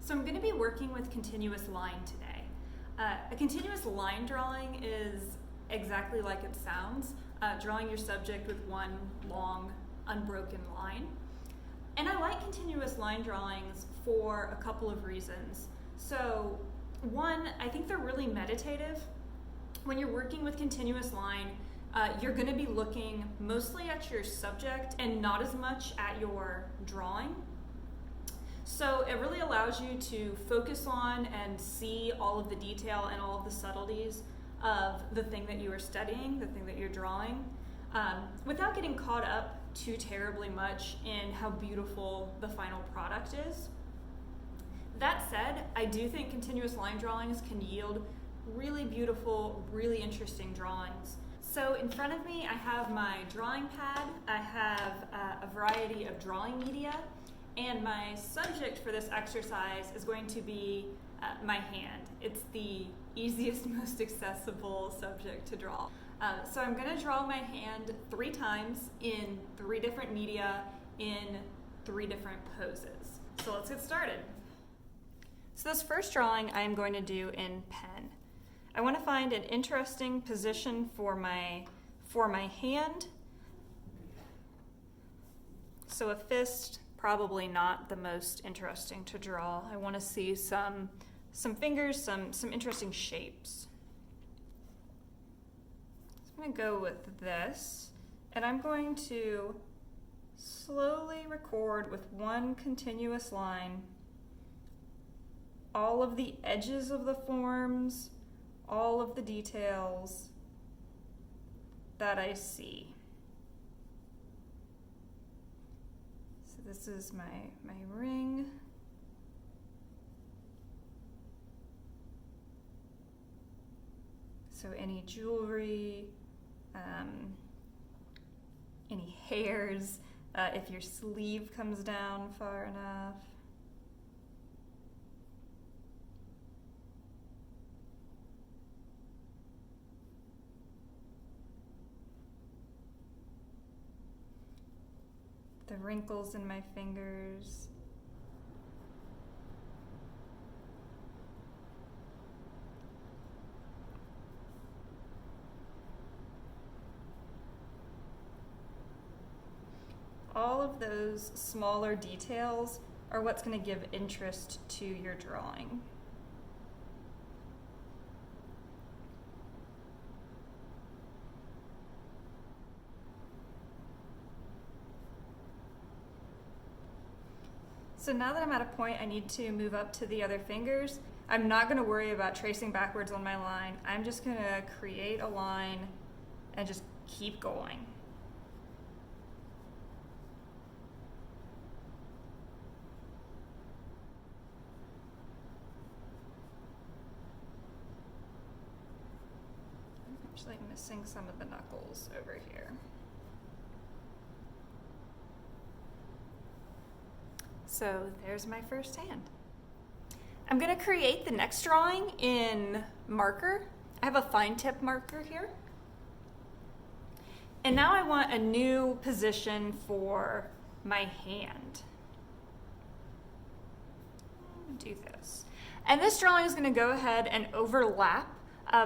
So I'm going to be working with continuous line today. A continuous line drawing is exactly like it sounds, drawing your subject with one long, unbroken line. And I like continuous line drawings for a couple of reasons. So one, I think they're really meditative. When you're working with continuous line, you're going to be looking mostly at your subject and not as much at your drawing. So it really allows you to focus on and see all of the detail and all of the subtleties of the thing that you are studying, the thing that you're drawing, without getting caught up too terribly much in how beautiful the final product is. That said, I do think continuous line drawings can yield really beautiful, really interesting drawings. So in front of me, I have my drawing pad. I have a variety of drawing media, and my subject for this exercise is going to be my hand. It's the easiest, most accessible subject to draw. So I'm going to draw my hand 3 times in 3 different media in 3 different poses. So let's get started. So this first drawing I'm going to do in pen. I want to find an interesting position for my hand. So a fist, probably not the most interesting to draw. I want to see some fingers, some interesting shapes. So I'm going to go with this, and I'm going to slowly record with one continuous line all of the edges of the forms, all of the details that I see. So this is my ring. So any jewelry, any hairs, if your sleeve comes down far enough. The wrinkles in my fingers. All of those smaller details are what's going to give interest to your drawing. So now that I'm at a point I need to move up to the other fingers, I'm not going to worry about tracing backwards on my line. I'm just going to create a line and just keep going. I'm actually missing some of the knuckles over here. So there's my first hand. I'm going to create the next drawing in marker. I have a fine tip marker here. And now I want a new position for my hand. Do this. And this drawing is going to go ahead and overlap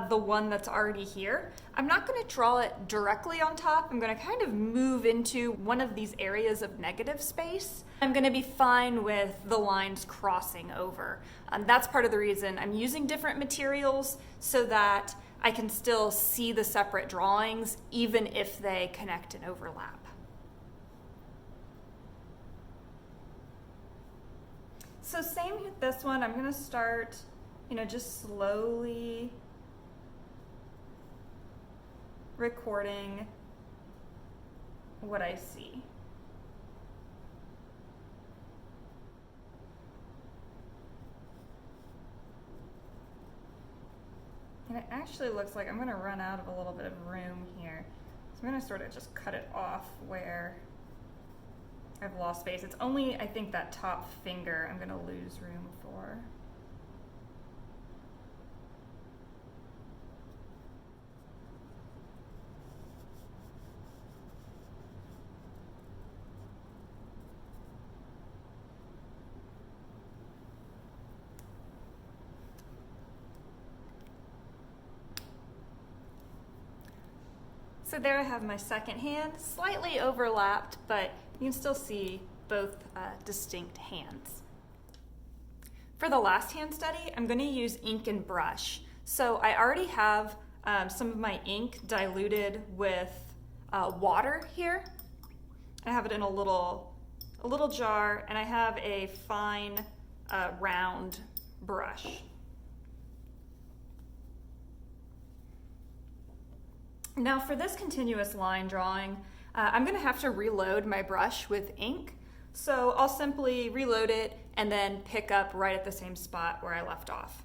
the one that's already here. I'm not going to draw it directly on top. I'm going to kind of move into one of these areas of negative space. I'm going to be fine with the lines crossing over. That's part of the reason I'm using different materials so that I can still see the separate drawings even if they connect and overlap. So same with this one. I'm going to start, just slowly recording what I see. And it actually looks like I'm going to run out of a little bit of room here. So I'm going to sort of just cut it off where I've lost space. It's only, I think, that top finger I'm going to lose room for. So there I have my second hand, slightly overlapped, but you can still see both distinct hands. For the last hand study, I'm going to use ink and brush. So I already have some of my ink diluted with water here. I have it in a little jar, and I have a fine round brush. Now for this continuous line drawing, I'm going to have to reload my brush with ink. So I'll simply reload it and then pick up right at the same spot where I left off.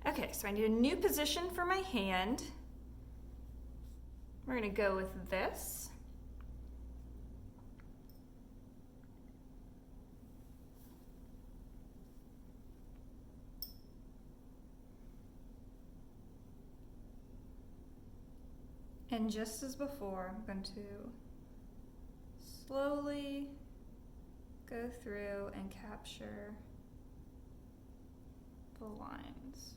Okay, so I need a new position for my hand. We're going to go with this. And just as before, I'm going to slowly go through and capture the lines.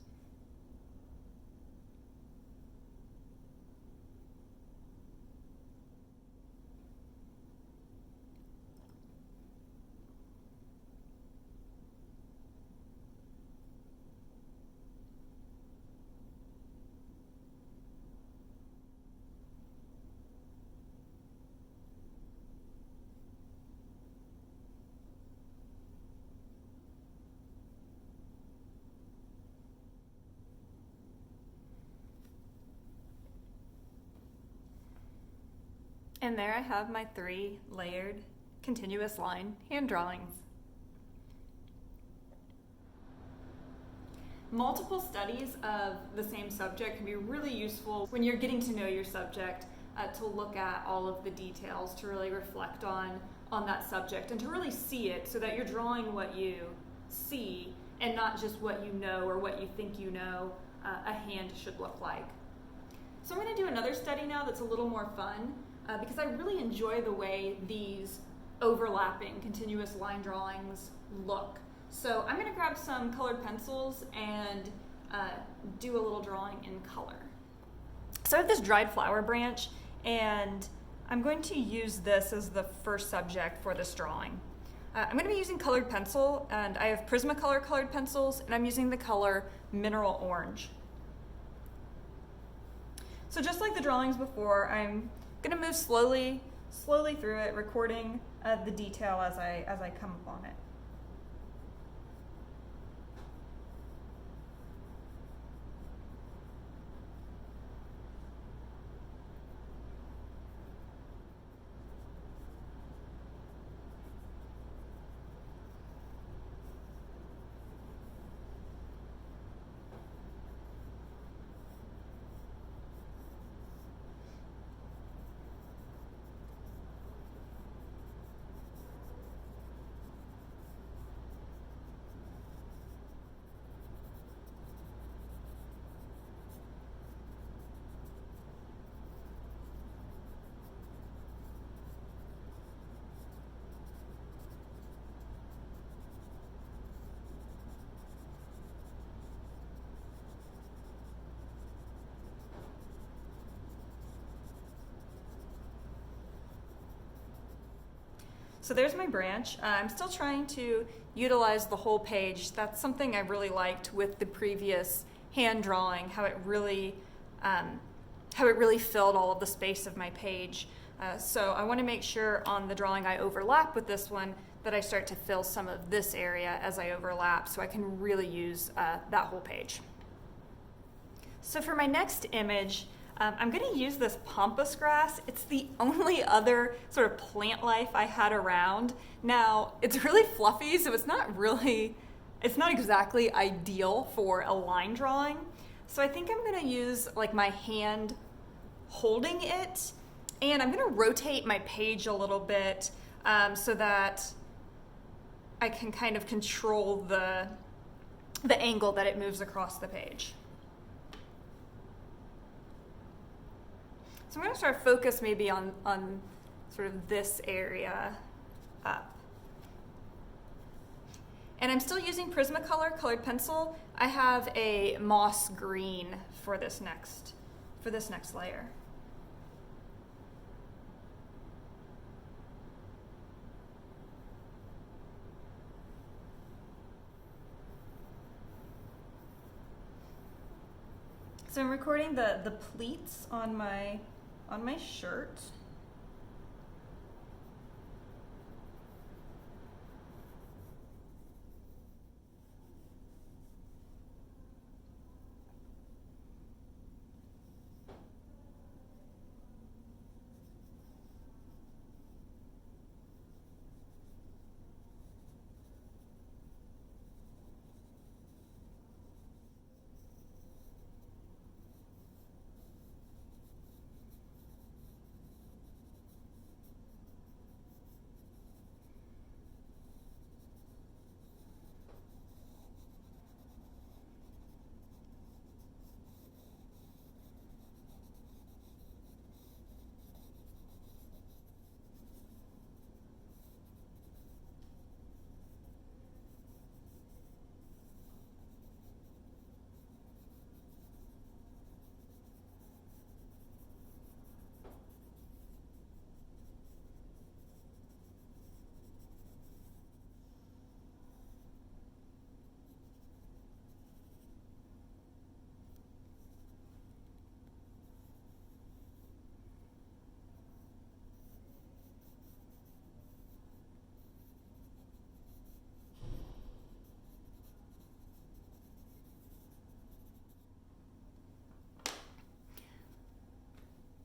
And there I have my 3 layered continuous line hand drawings. Multiple studies of the same subject can be really useful when you're getting to know your subject, to look at all of the details, to really reflect on that subject, and to really see it so that you're drawing what you see and not just what you know or what you think you know a hand should look like. So I'm going to do another study now that's a little more fun. Because I really enjoy the way these overlapping continuous line drawings look. So I'm going to grab some colored pencils and do a little drawing in color. So I have this dried flower branch, and I'm going to use this as the first subject for this drawing. I'm going to be using colored pencil, and I have Prismacolor colored pencils, and I'm using the color Mineral Orange. So just like the drawings before, I'm going to move slowly through it, recording the detail as I come upon it. So there's my branch. I'm still trying to utilize the whole page. That's something I really liked with the previous hand drawing, how it really filled all of the space of my page. So I want to make sure on the drawing I overlap with this one that I start to fill some of this area as I overlap, so I can really use that whole page. So for my next image, I'm going to use this Pompous Grass. It's the only other sort of plant life I had around. Now, it's really fluffy, so it's not exactly ideal for a line drawing. So I think I'm going to use like my hand holding it, and I'm going to rotate my page a little bit so that I can kind of control the angle that it moves across the page. So I'm going to start focus maybe on sort of this area up. And I'm still using Prismacolor colored pencil. I have a moss green for this next layer. So I'm recording the pleats on my shirt.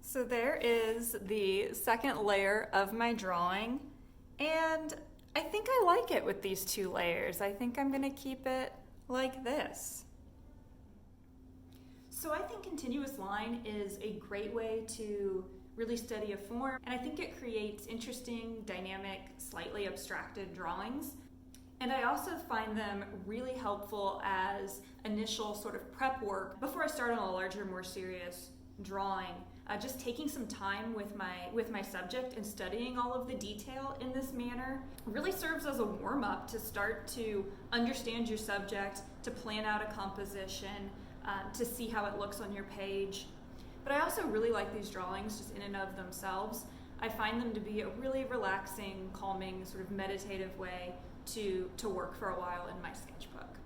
So there is the second layer of my drawing, and I think I like it with these two layers. I think I'm gonna keep it like this. So I think continuous line is a great way to really study a form, and I think it creates interesting, dynamic, slightly abstracted drawings. And I also find them really helpful as initial sort of prep work before I start on a larger, more serious drawing. Just taking some time with my subject and studying all of the detail in this manner really serves as a warm-up to start to understand your subject, to plan out a composition, to see how it looks on your page. But I also really like these drawings just in and of themselves. I find them to be a really relaxing, calming, sort of meditative way to work for a while in my sketchbook.